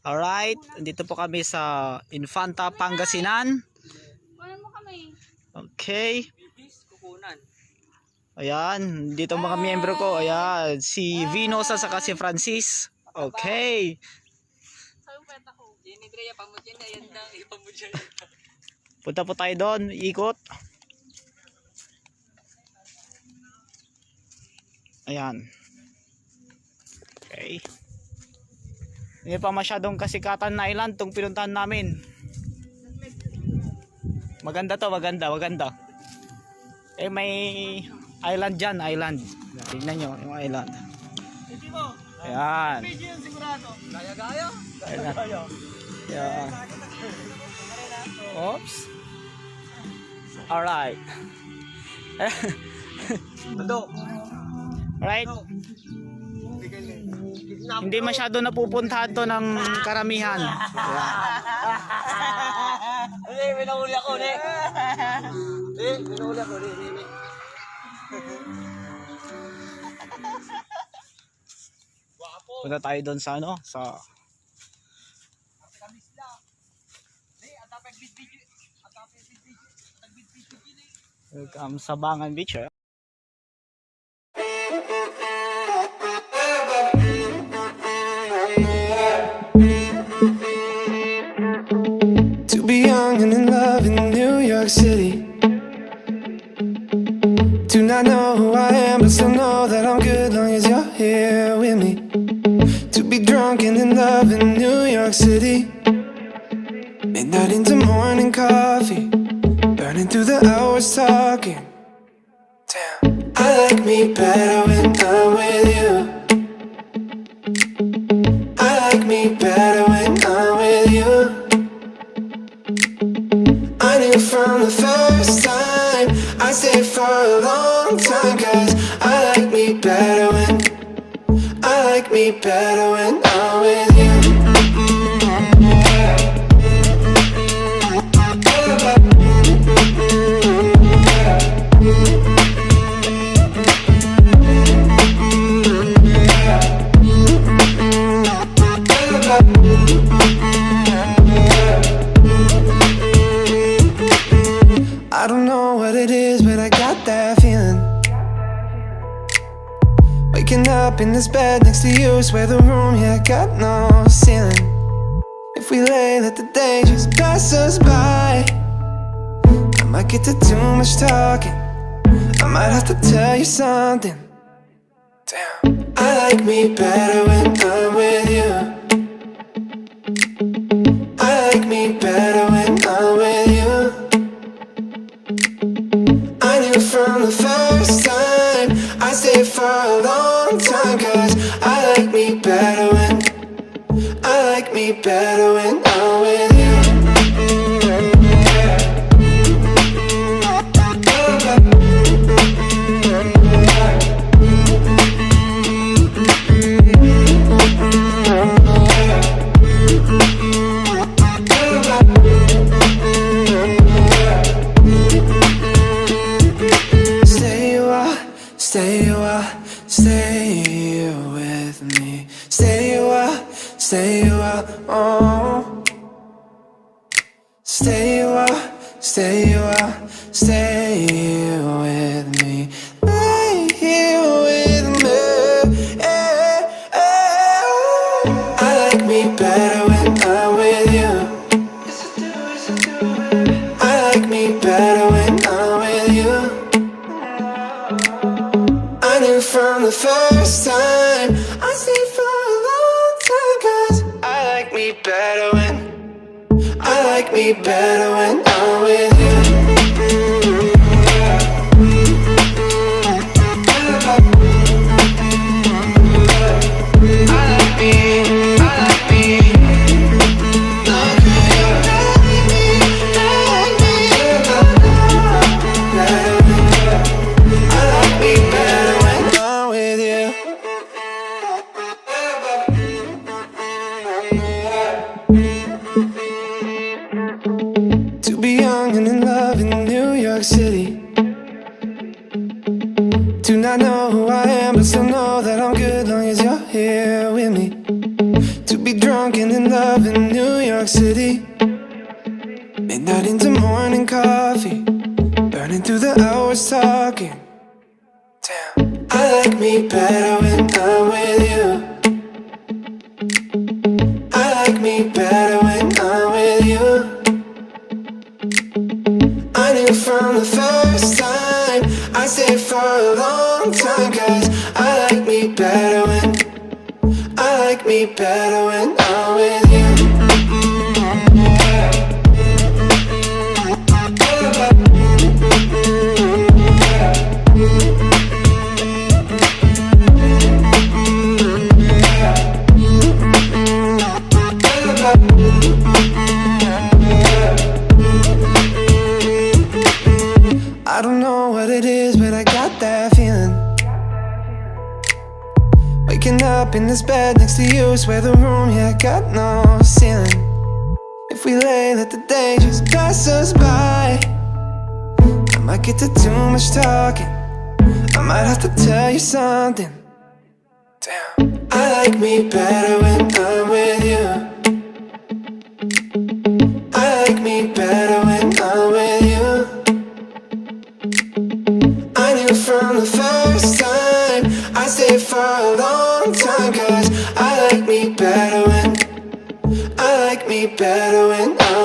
Alright, dito po kami sa Infanta, Pangasinan. Okay. Ayan, dito mga miyembro ko. Ayan, si Vino sa saka si Francis. Okay. Punta po tayo doon, ikot. Ayan. Okay. Hindi pa masyadong kasikatan na island tong pinuntahan namin. Maganda to, maganda. Eh may island dyan, island. Tingnan nyo yung island. Ayan. Gaya-gaya? Ayan. Oops. Alright. Alright. Hindi masyado napupuntahan to ng karamihan. Hindi, minahuli ako, Nick. Minahuli ako, Nick. Punta tayo doon sa ano, sa Sabangan Beach. To be young and in love in New York City. Do not know who I am, but still know that I'm good long as you're here with me. To be drunk and in love in New York City. Midnight into morning coffee, burning through the hours talking. Damn, I like me better when I'm with you. I like me better when I'm with you. I knew from the first time I stayed for a long time, 'cause I like me better when I'm with you. I don't know what it is, but I got that feeling. Waking up in this bed next to you, swear the room, yeah, got no ceiling. If we lay, let the day just pass us by. I might get to too much talking, I might have to tell you something. Damn, I like me better when I'm with you. I like me better when I'm with you. I knew from the first time I stayed for a long time, 'cause I like me better when I'm with you. Stay with me. Stay a while, oh. Stay a while, stay with me. Lay here with me. I like me better when I'm with you. I like me better when I'm with you. I knew from the first time I stayed for a long time, 'cause I like me better when I'm with you. To be young and in love in New York City. Do not know who I am, but still know that I'm good long as you're here with me. To be drunk and in love in New York City. Midnight into morning coffee, burning through the hours talking. Damn, I like me better when I'm with you. I like me better when I'm with you. I knew from the first time I'd stay for a long time, 'cause I like me better when I'm with you. I don't know what it is, but I got that feeling. Waking up in this bed next to you, swear the room, yeah, got no ceiling. If we lay, let the day just pass us by. I might get to too much talking, I might have to tell you something. Damn, I like me better when I'm with you. I like me better when I'm with you. I knew from the first time I'd stay for a long time, 'cause I like me better when I'm